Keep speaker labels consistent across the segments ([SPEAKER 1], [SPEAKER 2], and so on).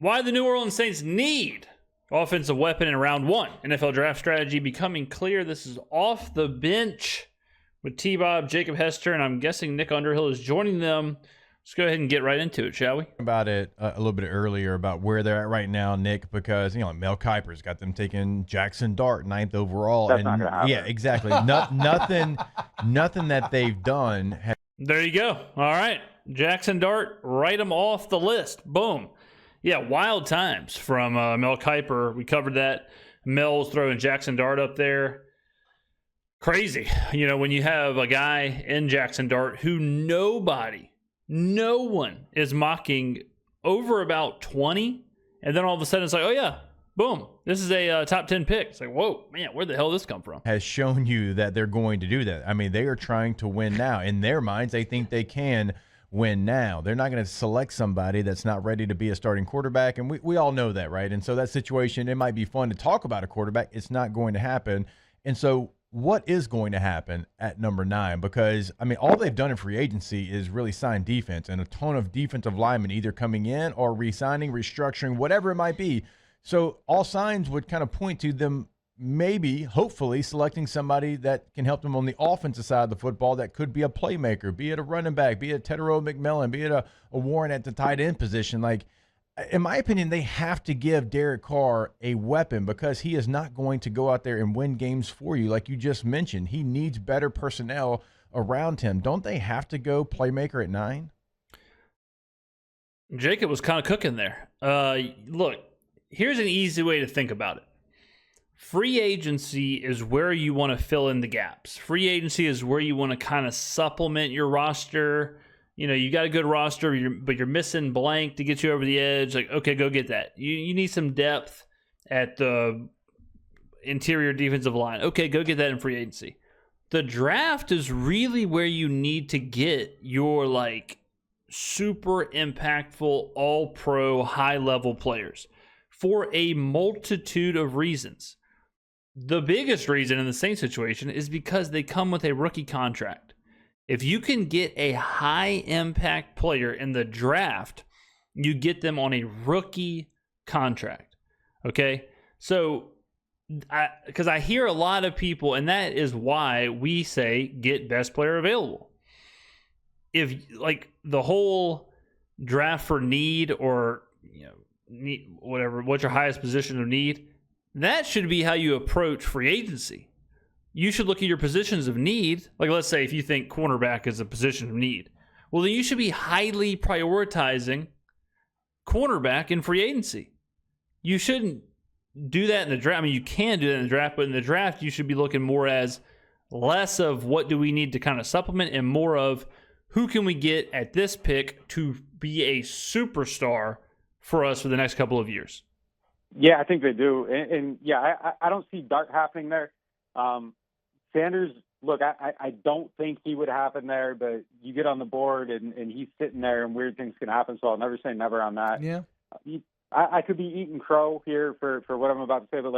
[SPEAKER 1] Why the New Orleans Saints need offensive weapon in round one. NFL draft strategy becoming clear. This is Off the Bench with T-Bob, Jacob Hester, and I'm guessing Nick Underhill is joining them. Let's go ahead and get right into it, shall we?
[SPEAKER 2] About it a little bit earlier about where they're at right now, Nick, because Mel Kiper's got them taking Jackson Dart 9th overall.
[SPEAKER 3] That's not gonna happen.
[SPEAKER 2] Yeah, exactly. nothing that they've done.
[SPEAKER 1] There you go. All right, Jackson Dart, write them off the list. Boom. Yeah, wild times from Mel Kiper. We covered that. Mel's throwing Jackson Dart up there. Crazy. When you have a guy in Jackson Dart who no one is mocking over about 20, and then all of a sudden it's like, oh yeah, boom, this is a top 10 pick. It's like, whoa, man, where the hell did this come from?
[SPEAKER 2] Has shown you that they're going to do that. I mean, they are trying to win now. In their minds, they think they can win now. They're not going to select somebody that's not ready to be a starting quarterback, and we all know that, right? And so that situation, it might be fun to talk about a quarterback. It's not going to happen. And so what is going to happen at number 9? Because, all they've done in free agency is really sign defense and a ton of defensive linemen either coming in or re-signing, restructuring, whatever it might be. So all signs would kind of point to them maybe, hopefully, selecting somebody that can help them on the offensive side of the football that could be a playmaker, be it a running back, be it Tedero McMillan, be it a Warren at the tight end position. Like, in my opinion, they have to give Derek Carr a weapon because he is not going to go out there and win games for you. Like you just mentioned, he needs better personnel around him. Don't they have to go playmaker at 9?
[SPEAKER 1] Jacob was kind of cooking there. Look, here's an easy way to think about it. Free agency is where you want to fill in the gaps. Free agency is where you want to kind of supplement your roster. You got a good roster, but you're missing blank to get you over the edge. Like, okay, go get that. You need some depth at the interior defensive line. Okay, go get that in free agency. The draft is really where you need to get your, super impactful, all-pro, high-level players for a multitude of reasons. The biggest reason in the Saints situation is because they come with a rookie contract. If you can get a high-impact player in the draft, you get them on a rookie contract, okay? So, because I hear a lot of people, and that is why we say get best player available. If, the whole draft for need or, need, whatever, what's your highest position of need, that should be how you approach free agency. You should look at your positions of need. Like, let's say if you think cornerback is a position of need, well, then you should be highly prioritizing cornerback in free agency. You shouldn't do that in the draft. You can do that in the draft, but in the draft, you should be looking more as less of what do we need to kind of supplement and more of who can we get at this pick to be a superstar for us for the next couple of years.
[SPEAKER 3] Yeah, I think they do. And I don't see Dart happening there. Sanders, look, I don't think he would happen there, but you get on the board and he's sitting there and weird things can happen, so I'll never say never on that.
[SPEAKER 4] Yeah.
[SPEAKER 3] I could be eating crow here for what I'm about to say, but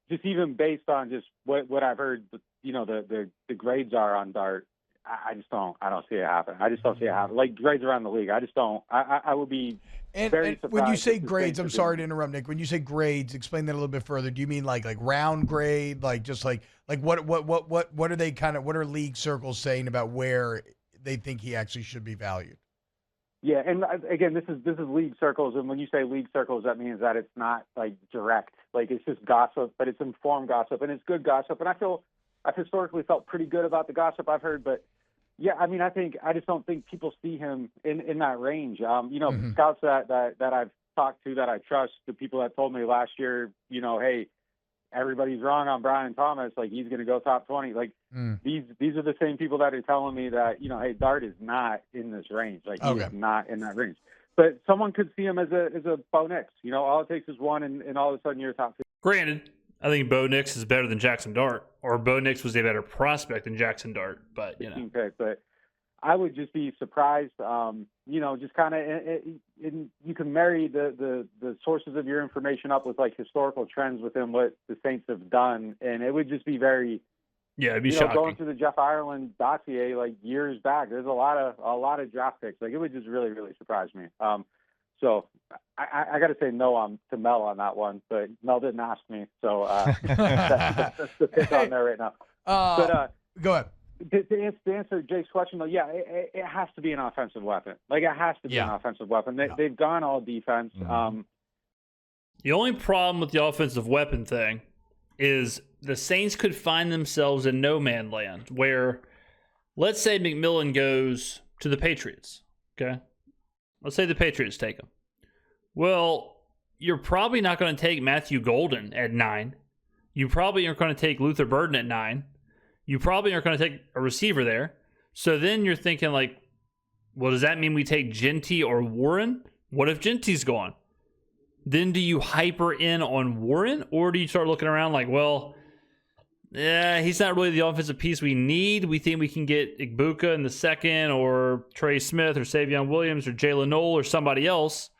[SPEAKER 3] just even based on just what I've heard, the grades are on Dart, I don't see it happen. I just don't see it happen. Grades around the league, I just don't. I would be very surprised.
[SPEAKER 4] When you say grades, I'm sorry to interrupt, Nick. When you say grades, explain that a little bit further. Do you mean like round grade, what are they what are league circles saying about where they think he actually should be valued?
[SPEAKER 3] Yeah, and again, this is league circles, and when you say league circles, that means that it's not direct, it's just gossip, but it's informed gossip, and it's good gossip. And I've historically felt pretty good about the gossip I've heard, but yeah, I just don't think people see him in that range. Scouts that I've talked to that I trust, the people that told me last year, hey, everybody's wrong on Brian Thomas, he's going to go top 20. These are the same people that are telling me that, hey, Dart is not in this range. He is not in that range. But someone could see him as a Bo Nix. All it takes is one, and all of a sudden you're top 50.
[SPEAKER 1] Granted, I think Bo Nix is better than Jackson Dart, or Bo Nix was a better prospect than Jackson Dart. But
[SPEAKER 3] pick, but I would just be surprised. Just kind of, you can marry the sources of your information up with historical trends within what the Saints have done, and it would just be very.
[SPEAKER 1] Yeah, it'd be shocking.
[SPEAKER 3] Going through the Jeff Ireland dossier years back, there's a lot of draft picks. It would just really, really surprise me. So I got to say no to Mel on that one, but Mel didn't ask me, so that's the pick on there right now.
[SPEAKER 4] Go ahead.
[SPEAKER 3] To answer Jake's question, though, yeah, it has to be an offensive weapon. Like, it has to be an offensive weapon. They've gone all defense.
[SPEAKER 2] Mm-hmm.
[SPEAKER 1] The only problem with the offensive weapon thing is the Saints could find themselves in no man land where, let's say McMillan goes to the Patriots, okay? Let's say the Patriots take him. Well, you're probably not going to take Matthew Golden at 9. You probably aren't going to take Luther Burden at 9. You probably aren't going to take a receiver there. So then you're thinking, like, well, does that mean we take Genty or Warren? What if Genty's gone? Then do you hyper in on Warren, or do you start looking around like, well, he's not really the offensive piece we need. We think we can get Igbuka in the second, or Trey Smith, or Savion Williams, or Jalen Noel, or somebody else.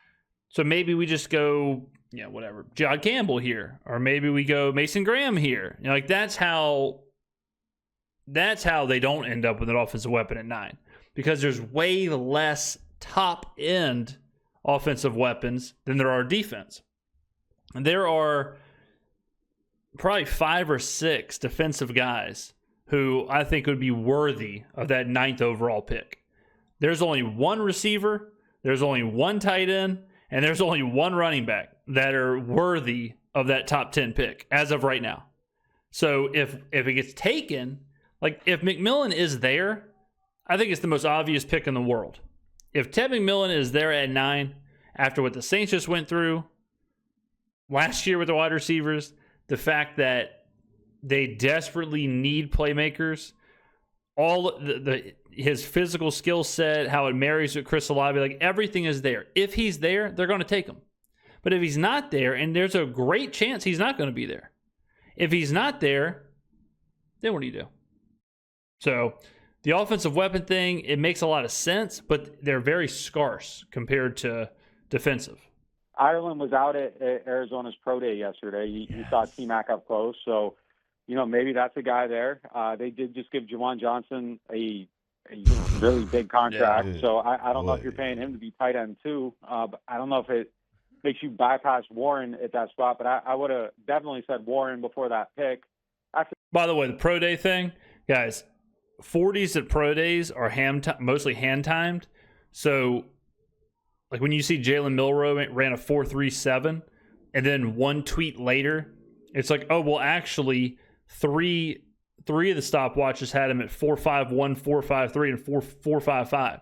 [SPEAKER 1] So maybe we just go, whatever, John Campbell here, or maybe we go Mason Graham here. Like that's how they don't end up with an offensive weapon at 9, because there's way less top end offensive weapons than there are defense. And there are probably 5 or 6 defensive guys who I think would be worthy of that 9th overall pick. There's only one receiver, there's only one tight end, and there's only one running back that are worthy of that top 10 pick as of right now. So if it gets taken, like if McMillan is there, I think it's the most obvious pick in the world. If Ted McMillan is there at 9, after what the Saints just went through last year with the wide receivers, the fact that they desperately need playmakers, all his physical skill set, how it marries with Chris Olave, like everything is there. If he's there, they're going to take him. But if he's not there, and there's a great chance he's not going to be there. If he's not there, then what do you do? So the offensive weapon thing, it makes a lot of sense, but they're very scarce compared to defensive.
[SPEAKER 3] Ireland was out at Arizona's Pro Day yesterday. You saw T-Mac up close, so maybe that's a guy there. They did just give Juwan Johnson a really big contract, so I don't know if you're paying him to be tight end too. But I don't know if it makes you bypass Warren at that spot, but I would have definitely said Warren before that pick.
[SPEAKER 1] By the way, the Pro Day thing, guys, 40s at Pro Days are mostly hand-timed, so like when you see Jalen Milroe ran a 4.37, and then one tweet later, it's like, oh, well, actually, three of the stopwatches had him at 4.51, 4.53, and 4.55.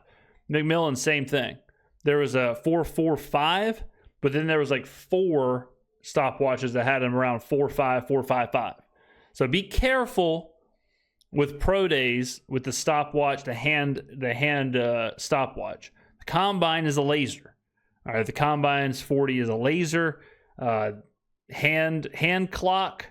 [SPEAKER 1] McMillan, same thing. There was a 4.45, but then there was like 4 stopwatches that had him around 4.5, 4.55. So be careful with Pro Days with the stopwatch, the hand stopwatch. The combine is a laser. All right, the combine's 40 is a laser. Hand clock,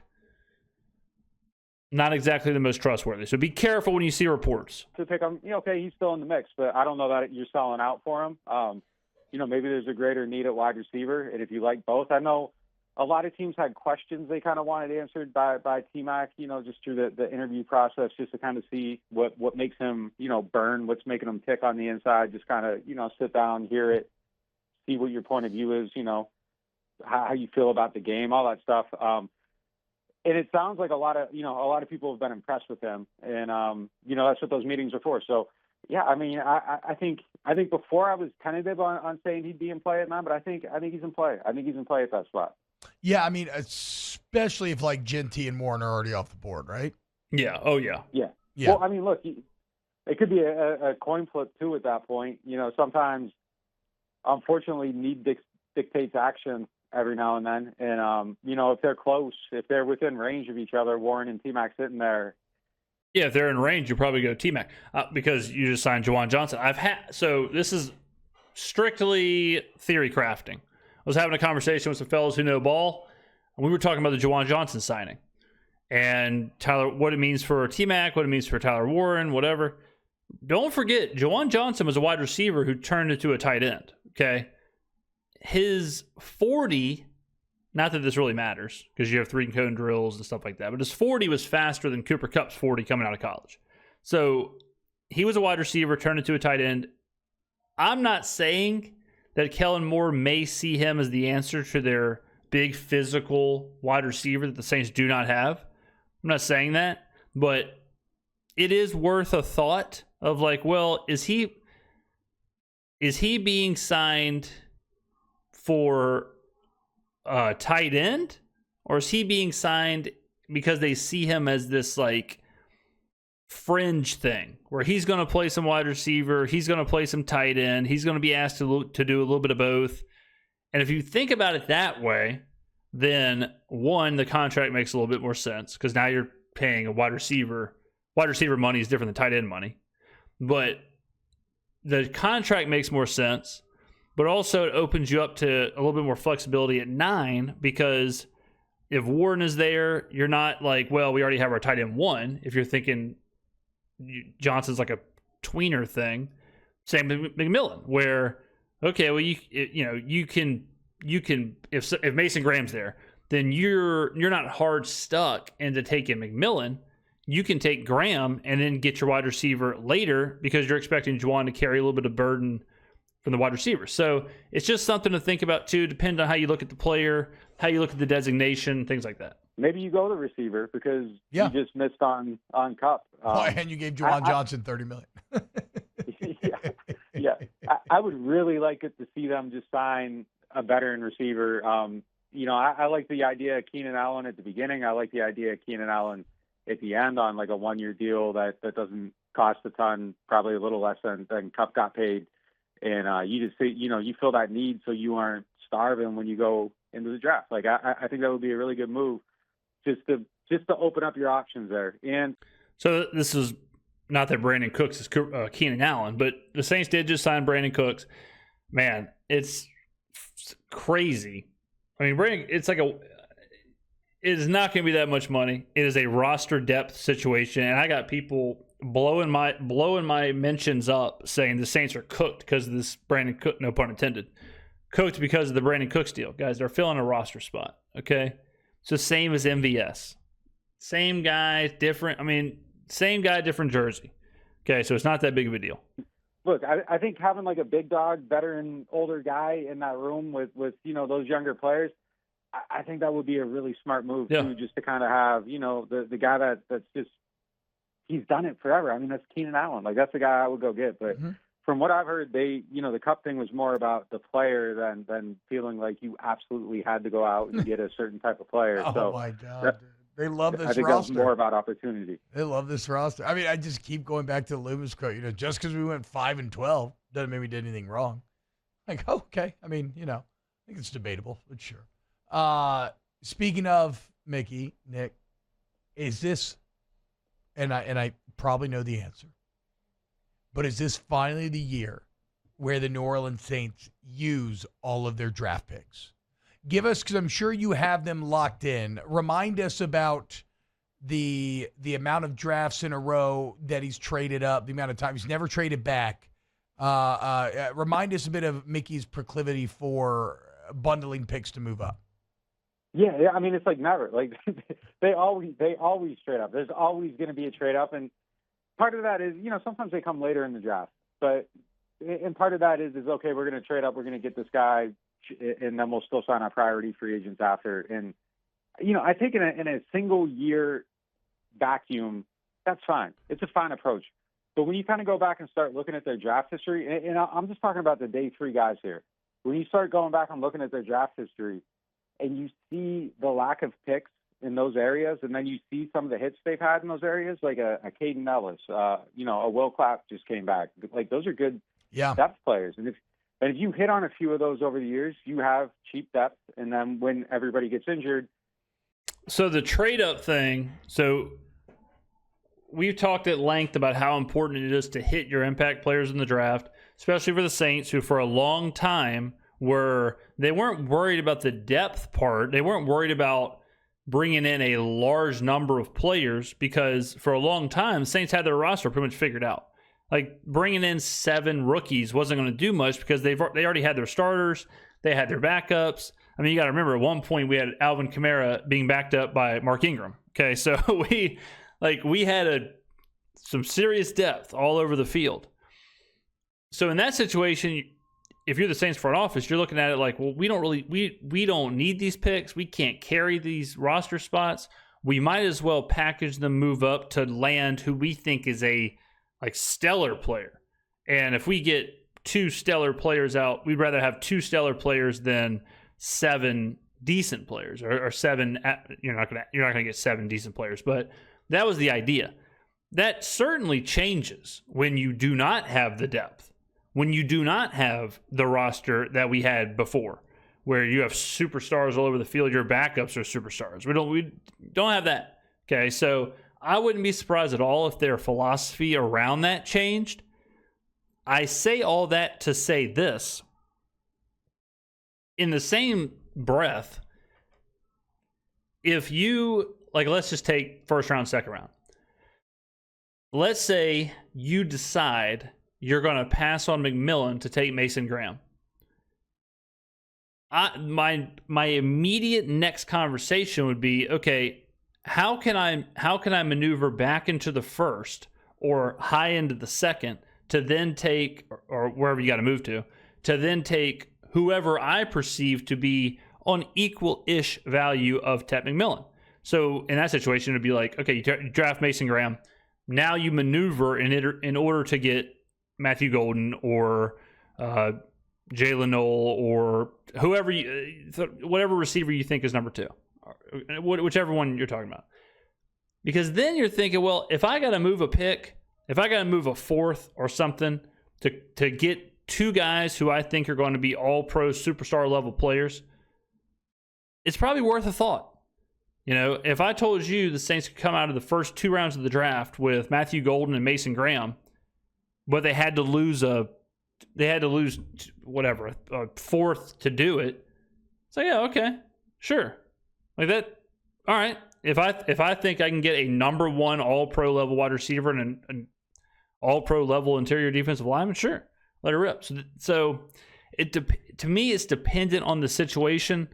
[SPEAKER 1] not exactly the most trustworthy. So be careful when you see reports.
[SPEAKER 3] To pick him, okay, he's still in the mix, but I don't know that you're selling out for him. Maybe there's a greater need at wide receiver, and if you like both, I know a lot of teams had questions they kind of wanted answered by T-Mac, just through the interview process, just to kind of see what makes him, burn, what's making him tick on the inside, just kind of, sit down, hear it, see what your point of view is, how you feel about the game, all that stuff. And it sounds like a lot of people have been impressed with him, and that's what those meetings are for. So yeah, I mean, I think before I was tentative on saying he'd be in play at 9, but I think he's in play. I think he's in play at that spot.
[SPEAKER 4] Yeah, I mean, especially if like Genty and Warren are already off the board, right?
[SPEAKER 1] Yeah. Oh yeah.
[SPEAKER 3] Yeah. Well, I mean, look, it could be a coin flip too at that point. Sometimes, unfortunately, need dictates action every now and then. And, if they're close, if they're within range of each other, Warren and T-Mac sitting there.
[SPEAKER 1] Yeah, if they're in range, you probably go T-Mac because you just signed Juwan Johnson. So this is strictly theory crafting. I was having a conversation with some fellows who know ball, and we were talking about the Juwan Johnson signing and Tyler, what it means for T-Mac, what it means for Tyler Warren, whatever. Don't forget, Juwan Johnson was a wide receiver who turned into a tight end, okay? His 40, not that this really matters because you have 3-cone drills and stuff like that, but his 40 was faster than Cooper Kupp's 40 coming out of college. So he was a wide receiver, turned into a tight end. I'm not saying that Kellen Moore may see him as the answer to their big physical wide receiver that the Saints do not have. I'm not saying that, but it is worth a thought of like, well, is he being signed for a tight end, or is he being signed because they see him as this like fringe thing where he's going to play some wide receiver, he's going to play some tight end, he's going to be asked to do a little bit of both. And if you think about it that way, then one, the contract makes a little bit more sense because now you're paying a wide receiver. Wide receiver money is different than tight end money, but the contract makes more sense. But also it opens you up to a little bit more flexibility at 9 because if Warren is there, you're not like, well, we already have our tight end 1. If you're thinking Johnson's like a tweener thing, same with McMillan, where okay, well you can if Mason Graham's there, then you're not hard stuck into taking McMillan. You can take Graham and then get your wide receiver later because you're expecting Juwan to carry a little bit of burden from the wide receiver. So it's just something to think about too, depending on how you look at the player, how you look at the designation, things like that.
[SPEAKER 3] Maybe you go the receiver because you just missed on Cup.
[SPEAKER 4] And you gave Juwan Johnson $30 million.
[SPEAKER 3] yeah. I would really like it to see them just sign a veteran receiver. I like the idea of Keenan Allen at the beginning. I like the idea of Keenan Allen at the end on like a 1-year deal that doesn't cost a ton, probably a little less than Cup got paid. And you just say, you fill that need so you aren't starving when you go into the draft. Like I think that would be a really good move, just to open up your options there. And
[SPEAKER 1] so this is not that Brandon Cooks is Keenan Allen, but the Saints did just sign Brandon Cooks. Man, it's crazy. I mean, it's like it is not going to be that much money. It is a roster depth situation, and I got people blowing my mentions up saying the Saints are cooked because of this Brandon Cook, no pun intended, cooked because of the Brandon Cooks deal. Guys, they're filling a roster spot, okay? It's the same as MVS. Same guy, different. I mean, same guy, different jersey. Okay, so it's not that big of a deal.
[SPEAKER 3] Look, I think having like a big dog, veteran, older guy in that room with those younger players, I think that would be a really smart move too, just to kind of have the guy that's just, he's done it forever. I mean, that's Keenan Allen. Like that's the guy I would go get. But from what I've heard, the Cup thing was more about the player than feeling like you absolutely had to go out and get a certain type of player.
[SPEAKER 4] Oh my God. They love this roster.
[SPEAKER 3] I think that's more about opportunity.
[SPEAKER 4] They love this roster. I mean, I just keep going back to the Loomis quote. Just because we went 5-12 doesn't mean we did anything wrong. Like, okay. I mean, I think it's debatable, but sure. Speaking of Mickey, Nick, is this, and I probably know the answer, but is this finally the year where the New Orleans Saints use all of their draft picks? Give us, because I'm sure you have them locked in. Remind us about the amount of drafts in a row that he's traded up, the amount of time he's never traded back. Remind us a bit of Mickey's proclivity for bundling picks to move up.
[SPEAKER 3] Yeah. I mean, it's like never. Like they always trade up. There's always going to be a trade up, and part of that is sometimes they come later in the draft, and part of that is okay, we're going to trade up, we're going to get this guy, and then we'll still sign our priority free agents after. And, I think in a single year vacuum, that's fine. It's a fine approach. But when you kind of go back and start looking at their draft history, and I'm just talking about the day 3 guys here, when you start going back and looking at their draft history and you see the lack of picks in those areas, and then you see some of the hits they've had in those areas, like a Caden Ellis, a Will Clapp just came back. Like those are good depth players. And if you hit on a few of those over the years, you have cheap depth. And then when everybody gets injured.
[SPEAKER 1] So the trade up thing. So we've talked at length about how important it is to hit your impact players in the draft, especially for the Saints, who for a long time they weren't worried about the depth part. They weren't worried about bringing in a large number of players because for a long time, the Saints had their roster pretty much figured out. Like bringing in 7 rookies wasn't going to do much because they already had their starters, they had their backups. I mean, you got to remember at one point we had Alvin Kamara being backed up by Mark Ingram. Okay, so we had some serious depth all over the field. So in that situation, if you're the Saints front office, you're looking at it like, well, we don't need these picks. We can't carry these roster spots. We might as well package them, move up to land who we think is a stellar player. And if we get 2 stellar players out, we'd rather have 2 stellar players than 7 decent players, or 7. You're not gonna get 7 decent players, but that was the idea. That certainly changes when you do not have the depth, when you do not have the roster that we had before, where you have superstars all over the field. Your backups are superstars. We don't have that. Okay, so I wouldn't be surprised at all if their philosophy around that changed. I say all that to say this. In the same breath, if you, let's just take first round, second round. Let's say you decide you're going to pass on McMillan to take Mason Graham. My immediate next conversation would be, okay, how can I maneuver back into the first or high into the second to then take, or wherever you got to move to then take whoever I perceive to be on equal-ish value of Ted McMillan. So in that situation, it'd be like, okay, you draft Mason Graham. Now you maneuver in order to get Matthew Golden or Jalen Noel or whoever, whatever receiver you think is number 2, whichever one you're talking about. Because then you're thinking, well, if I got to move a pick, if I got to move a 4th or something to get 2 guys who I think are going to be all-pro superstar level players, it's probably worth a thought. If I told you the Saints could come out of the first 2 rounds of the draft with Matthew Golden and Mason Graham, but they had to lose whatever, a 4th to do it. So yeah, okay, sure, like that. All right, if I think I can get a number 1 all-pro level wide receiver and an all-pro level interior defensive lineman, sure, let it rip. So to me, it's dependent on the situation.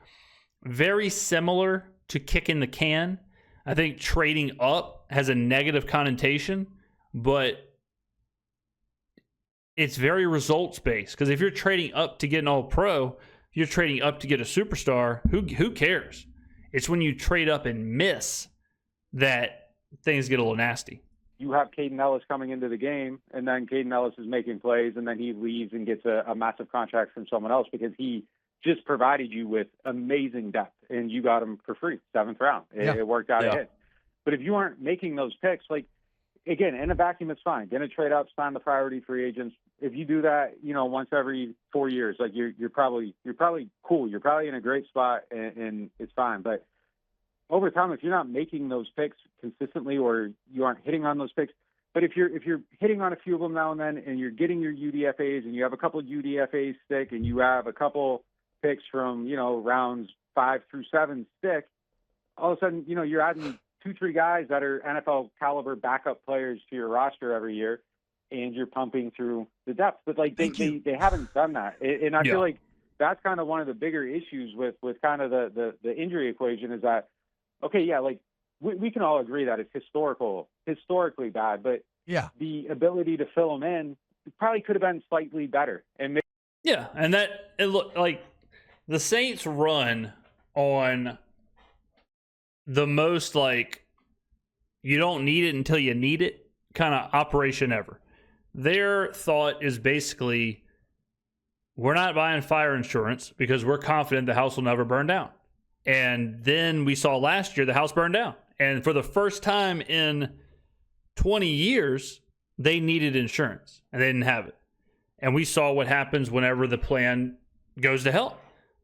[SPEAKER 1] Very similar to kicking the can. I think trading up has a negative connotation, but it's very results based. Because if you're trading up to get an all-pro, if you're trading up to get a superstar, who cares? It's when you trade up and miss that things get a little nasty.
[SPEAKER 3] You have Caden Ellis coming into the game, and then Caden Ellis is making plays, and then he leaves and gets a massive contract from someone else because he just provided you with amazing depth, and you got him for free, 7th round. It worked out ahead. But if you aren't making those picks, again, in a vacuum, it's fine. Going to trade up, sign the priority free agents. If you do that, once every 4 years, you're probably cool. You're probably in a great spot, and it's fine. But over time, if you're not making those picks consistently, or you aren't hitting on those picks, but if you're hitting on a few of them now and then, and you're getting your UDFAs, and you have a couple of UDFAs stick, and you have a couple picks from rounds 5 through 7 stick, all of a sudden you're adding 2-3 guys that are NFL caliber backup players to your roster every year, and you're pumping through the depth. But they haven't done that, and I feel like that's kind of one of the bigger issues with kind of the injury equation is that, okay, yeah, we can all agree that it's historically bad, but the ability to fill them in probably could have been slightly better. And
[SPEAKER 1] and that it looked like the Saints run on the most you don't need it until you need it kind of operation ever. Their thought is basically, we're not buying fire insurance because we're confident the house will never burn down. And then we saw last year the house burned down. And for the first time in 20 years, they needed insurance and they didn't have it. And we saw what happens whenever the plan goes to hell.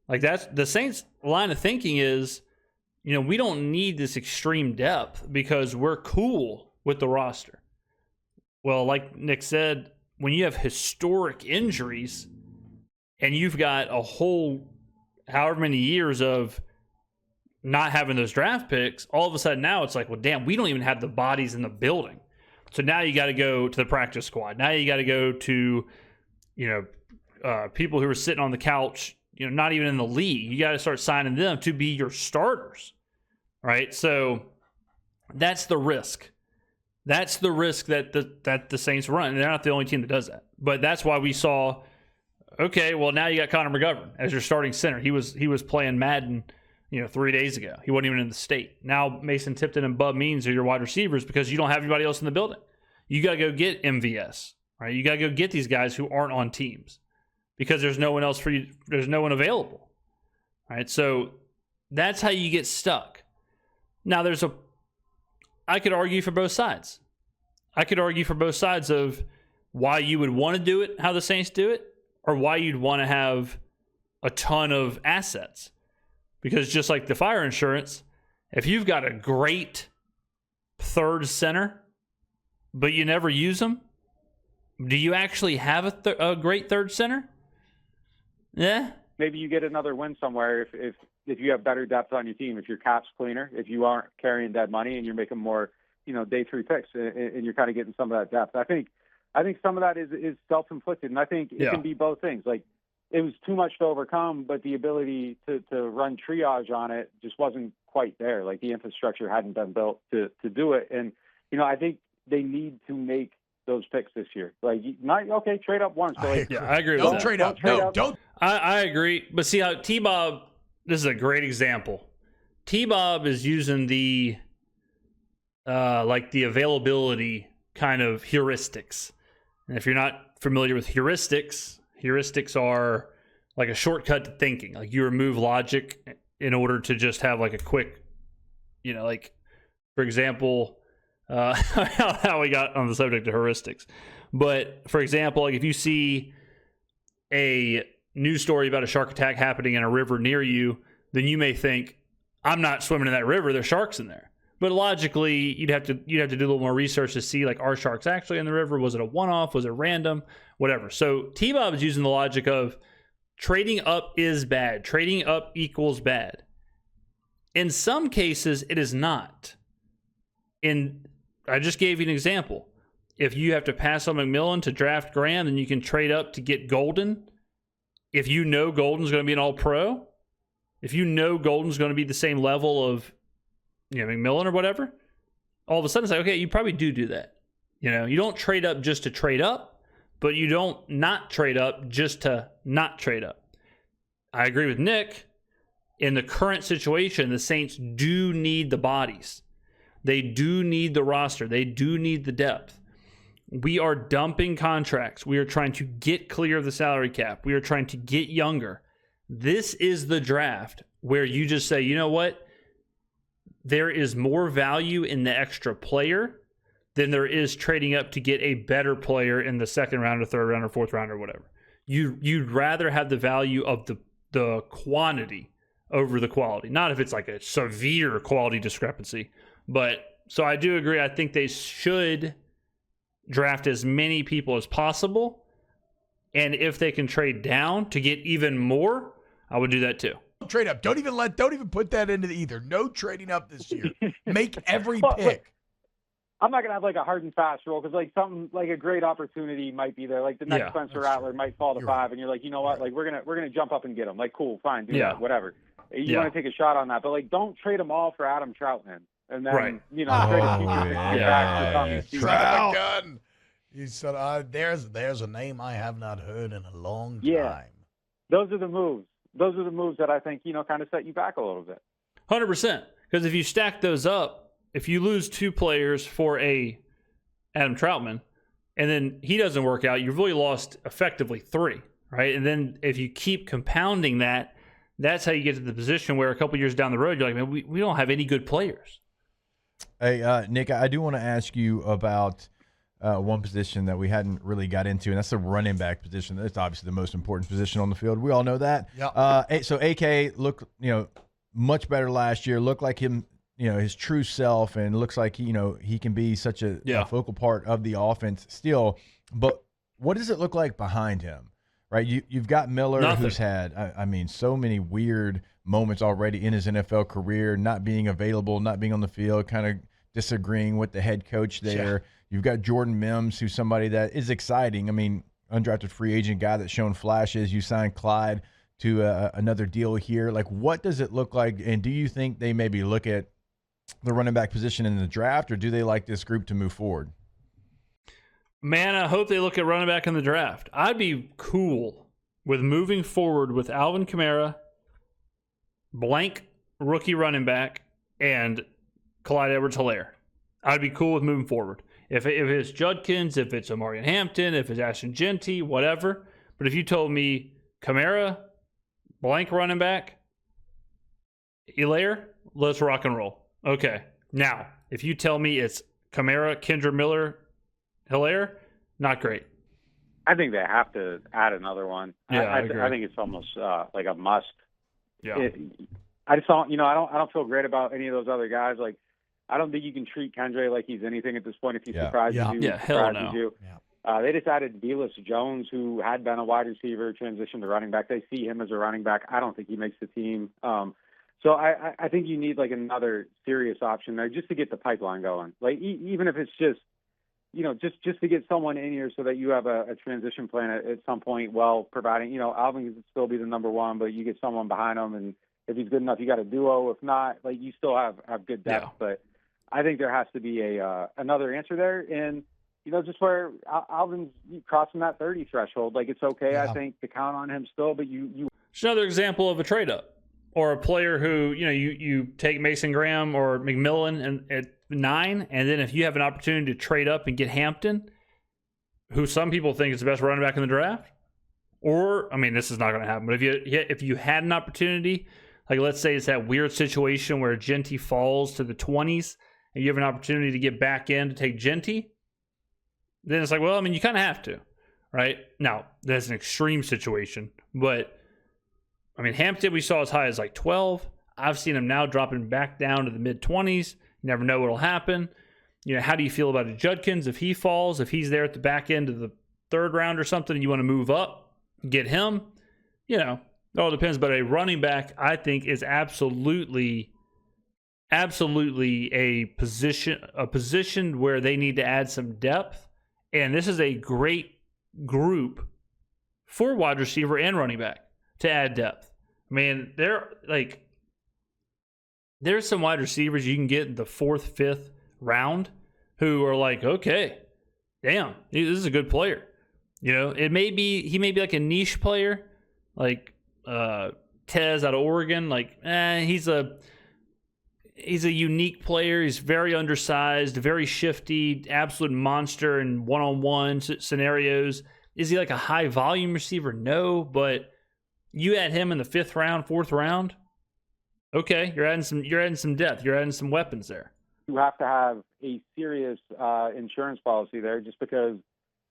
[SPEAKER 1] That's the Saints' line of thinking is, we don't need this extreme depth because we're cool with the roster. Well, like Nick said, when you have historic injuries and you've got a whole however many years of not having those draft picks, all of a sudden now it's like, well, damn, we don't even have the bodies in the building. So now you got to go to the practice squad. Now you got to go to, people who are sitting on the couch, not even in the league. You got to start signing them to be your starters, right? So that's the risk. That's the risk that the Saints run. And they're not the only team that does that. But that's why we saw Okay, well now you got Connor McGovern as your starting center. He was playing Madden, 3 days ago. He wasn't even in the state. Now Mason Tipton and Bub Means are your wide receivers because you don't have anybody else in the building. You got to go get MVS, right? You got to go get these guys who aren't on teams because there's no one else for you. There's no one available, right? So that's how you get stuck. Now I could argue for both sides. I could argue for both sides of why you would want to do it, how the Saints do it, or why you'd want to have a ton of assets. Because just like the fire insurance, if you've got a great third center, but you never use them, do you actually have a great third center? Yeah.
[SPEAKER 3] Maybe you get another win somewhere if you have better depth on your team, if your cap's cleaner, if you aren't carrying dead money and you're making more, day 3 picks and you're kind of getting some of that depth. I think some of that is self-inflicted, and I think it can be both things. Like, it was too much to overcome, but the ability to run triage on it just wasn't quite there. Like, the infrastructure hadn't been built to do it. And, I think they need to make those picks this year. Like, trade up once. So like,
[SPEAKER 1] I agree with
[SPEAKER 4] don't
[SPEAKER 1] that.
[SPEAKER 4] Trade up. No, don't.
[SPEAKER 1] I agree. But see how T-Bob, this is a great example. T-Bob is using the availability kind of heuristics. And if you're not familiar with heuristics are like a shortcut to thinking. Like, you remove logic in order to just have like a quick, for example, how we got on the subject of heuristics. But for example, like if you see a news story about a shark attack happening in a river near you, then you may think, I'm not swimming in that river, there's sharks in there. But logically, you'd have to do a little more research to see, like, are sharks actually in the river? Was it a one-off? Was it random? Whatever. So T-Bob is using the logic of trading up is bad. Trading up equals bad. In some cases, it is not. I just gave you an example. If you have to pass on McMillan to draft Graham, then you can trade up to get Golden. If you know Golden's going to be an all-pro, if you know Golden's going to be the same level of McMillan or whatever, all of a sudden it's like, okay, you probably do that. You don't trade up just to trade up, but you don't not trade up just to not trade up. I agree with Nick. In the current situation, the Saints do need the bodies. They do need the roster. They do need the depth. We are dumping contracts. We are trying to get clear of the salary cap. We are trying to get younger. This is the draft where you just say, you know what? There is more value in the extra player than there is trading up to get a better player in the second round or third round or fourth round or whatever. You'd rather have the value of the quantity over the quality. Not if it's like a severe quality discrepancy. But so I do agree. I think they should draft as many people as possible. And if they can trade down to get even more, I would do that too.
[SPEAKER 4] Trade up. Don't even put that into the either. No trading up this year. Make every pick.
[SPEAKER 3] I'm not gonna have like a hard and fast rule because like something like a great opportunity might be there. Like the next Spencer Rattler might fall to 5, and you're like, you know what? Like we're gonna jump up and get him. Like cool, fine, do that, whatever. You want to take a shot on that, but like don't trade them all for Adam Troutman, and then trade a future back for Tommy
[SPEAKER 4] Trout gun. You said there's a name I have not heard in a long time.
[SPEAKER 3] Those are the moves. Those are the moves that I think, kind of set you back a little bit.
[SPEAKER 1] 100%. Because if you stack those up, if you lose 2 players for a Adam Troutman, and then he doesn't work out, you've really lost effectively 3, right? And then if you keep compounding that, that's how you get to the position where a couple years down the road, you're like, man, we don't have any good players.
[SPEAKER 2] Hey, Nick, I do want to ask you about one position that we hadn't really got into, and that's the running back position. That's obviously the most important position on the field. We all know that.
[SPEAKER 4] Yep.
[SPEAKER 2] So AK looked, much better last year. Looked like him, his true self, and looks like he can be such a focal part of the offense still. But what does it look like behind him? Right, you've got Miller, who's had, so many weird moments already in his NFL career, not being available, not being on the field, kind of disagreeing with the head coach there. Yeah. You've got Jordan Mims, who's somebody that is exciting. Undrafted free agent guy that's shown flashes. You signed Clyde to another deal here. Like, what does it look like? And do you think they maybe look at the running back position in the draft, or do they like this group to move forward?
[SPEAKER 1] Man, I hope they look at running back in the draft. I'd be cool with moving forward with Alvin Kamara, blank rookie running back, and Clyde Edwards-Helaire. I'd be cool with moving forward. If it's Judkins, if it's Omarion Hampton, if it's Ashton Genty, whatever. But if you told me Kamara, blank running back, Helaire, let's rock and roll. Okay. Now, if you tell me it's Kamara, Kendra Miller, Helaire, not great.
[SPEAKER 3] I think they have to add another one.
[SPEAKER 1] Yeah,
[SPEAKER 3] I
[SPEAKER 1] agree.
[SPEAKER 3] think it's almost like a must.
[SPEAKER 1] Yeah.
[SPEAKER 3] I just don't, I don't feel great about any of those other guys. Like, I don't think you can treat Kendra like he's anything at this point. If he surprises you,
[SPEAKER 1] Yeah, hell no.
[SPEAKER 3] you.
[SPEAKER 4] Yeah.
[SPEAKER 3] They just added Belis Jones, who had been a wide receiver, transitioned to running back. They see him as a running back. I don't think he makes the team. So I think you need like another serious option there just to get the pipeline going. Like even if it's just, just to get someone in here so that you have a transition plan at some point. Well, providing Alvin can still be the number one, but you get someone behind him, and if he's good enough, you got a duo. If not, like you still have good depth.
[SPEAKER 1] Yeah.
[SPEAKER 3] But I think there has to be another answer there, and just where Alvin's crossing that 30 threshold. Like it's okay,
[SPEAKER 4] Yeah.
[SPEAKER 3] I think, to count on him still, but you.
[SPEAKER 1] It's another example of a trade up. Or a player who, you take Mason Graham or McMillan at 9, and then if you have an opportunity to trade up and get Hampton, who some people think is the best running back in the draft, or, this is not going to happen, but if you had an opportunity, like let's say it's that weird situation where Genty falls to the 20s, and you have an opportunity to get back in to take Genty, then it's like, well, you kind of have to, right? Now, that's an extreme situation, but Hampton we saw as high as like 12. I've seen him now dropping back down to the mid-20s. You never know what'll happen. How do you feel about Judkins if he falls? If he's there at the back end of the 3rd round or something, and you want to move up, get him? It all depends. But a running back, I think, is absolutely a position where they need to add some depth. And this is a great group for wide receiver and running back to add depth. There's some wide receivers you can get in the 4th, 5th round who are like, okay, damn, this is a good player. He may be like a niche player, like Tez out of Oregon. Like, he's a unique player. He's very undersized, very shifty, absolute monster in one-on-one scenarios. Is he like a high volume receiver? No, but you add him in the 5th round, 4th round. Okay, you're adding some depth. You're adding some weapons there.
[SPEAKER 3] You have to have a serious insurance policy there, just because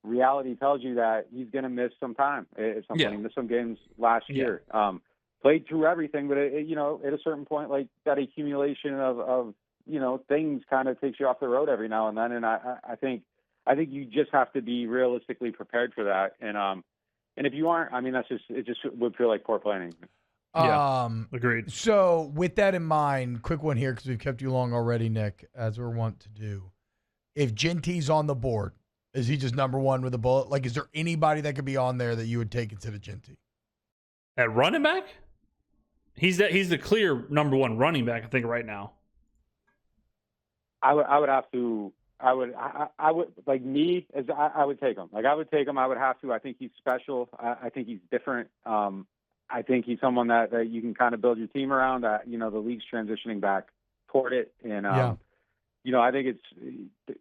[SPEAKER 3] reality tells you that he's going to miss some time at some point. He missed some games last year. Played through everything, but at a certain point, like that accumulation of things kind of takes you off the road every now and then. And I think you just have to be realistically prepared for that. And if you aren't, it just would feel like poor planning.
[SPEAKER 1] Agreed.
[SPEAKER 4] So with that in mind, quick one here, because we've kept you long already, Nick, as we're wont to do. If Genty's on the board, is he just number one with a bullet? Like, is there anybody that could be on there that you would take instead of Genty?
[SPEAKER 1] At running back? He's the clear number one running back, I think, right now.
[SPEAKER 3] I would like me as I would take him. Like I would take him. I would have to. I think he's special. I think he's different. I think he's someone that you can kind of build your team around. The league's transitioning back toward it, and I think it's.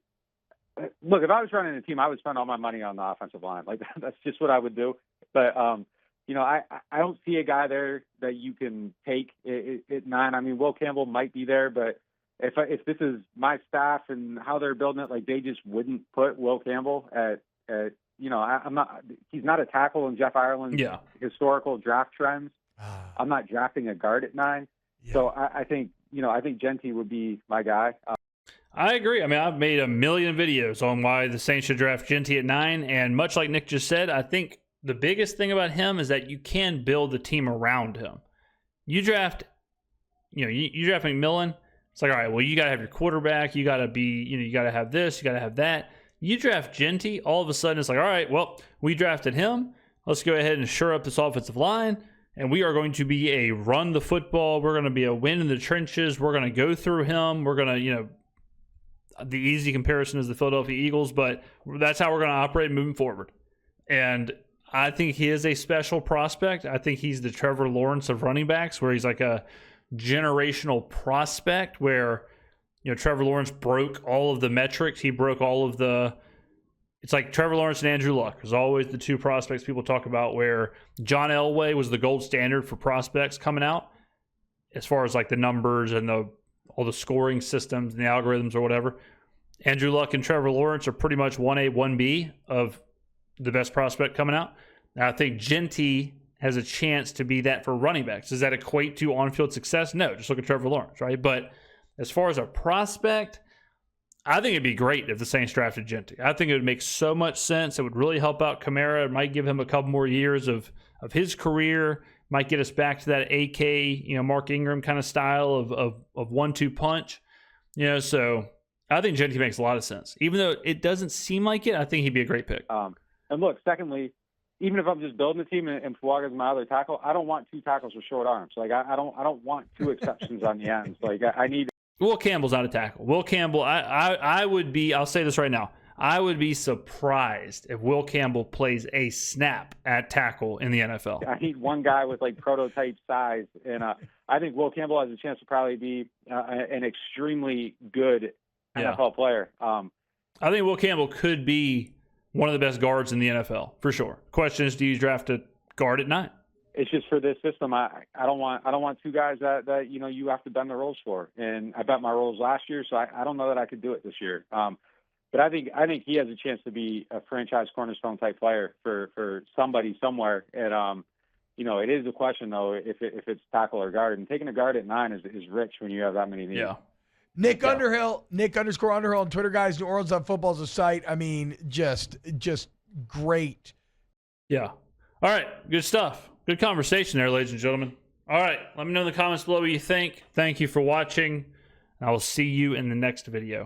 [SPEAKER 3] Look, if I was running a team, I would spend all my money on the offensive line. Like that's just what I would do. But I don't see a guy there that you can take at 9. Will Campbell might be there, but if this is my staff and how they're building it, like they just wouldn't put Will Campbell at I'm not. He's not a tackle in Jeff Ireland's historical draft trends. I'm not drafting a guard at 9, so I think Genty would be my guy.
[SPEAKER 1] I agree. I've made a million videos on why the Saints should draft Genty at 9, and much like Nick just said, I think the biggest thing about him is that you can build the team around him. You draft, you draft McMillan. It's like, all right, well, you got to have your quarterback. You got to be, you got to have this. You got to have that. You draft Genty, all of a sudden it's like, all right, well, we drafted him. Let's go ahead and shore up this offensive line, and we are going to be a run the football. We're going to be a win in the trenches. We're going to go through him. We're going to, the easy comparison is the Philadelphia Eagles, but that's how we're going to operate moving forward. And I think he is a special prospect. I think he's the Trevor Lawrence of running backs, where he's like a generational prospect where, Trevor Lawrence broke all of the metrics. He broke all of the – it's like Trevor Lawrence and Andrew Luck. There's always the two prospects people talk about, where John Elway was the gold standard for prospects coming out as far as like the numbers and all the scoring systems and the algorithms or whatever. Andrew Luck and Trevor Lawrence are pretty much 1A, 1B of the best prospect coming out. Now, I think Genty has a chance to be that for running backs. Does that equate to on-field success? No, just look at Trevor Lawrence, right? But as far as a prospect, I think it'd be great if the Saints drafted Genty. I think it would make so much sense. It would really help out Kamara. It might give him a couple more years of his career. Might get us back to that AK, Mark Ingram kind of style of 1-2 punch. So I think Genty makes a lot of sense. Even though it doesn't seem like it, I think he'd be a great pick.
[SPEAKER 3] And look, secondly, even if I'm just building a team and Fuaga's my other tackle, I don't want two tackles with short arms. Like I don't want two exceptions on the ends. Like I need.
[SPEAKER 1] Will Campbell's not a tackle. Will Campbell, I would be, I'll say this right now, I would be surprised if Will Campbell plays a snap at tackle in the NFL.
[SPEAKER 3] I need one guy with like prototype size, and I think Will Campbell has a chance to probably be an extremely good NFL player.
[SPEAKER 1] I think Will Campbell could be one of the best guards in the NFL for sure. Question is, do you draft a guard at 9?
[SPEAKER 3] It's just for this system. I don't want two guys that you have to bend the rules for. And I bet my rules last year, so I don't know that I could do it this year. But I think he has a chance to be a franchise cornerstone type player for somebody somewhere. And it is a question though if it's tackle or guard. And taking a guard at 9 is rich when you have that many needs.
[SPEAKER 1] Yeah.
[SPEAKER 4] Nick Underhill on Twitter, guys. New Orleans on Football's a site. I mean, just great.
[SPEAKER 1] Yeah. All right. Good stuff. Good conversation there, ladies and gentlemen. All right. Let me know in the comments below what you think. Thank you for watching. I will see you in the next video.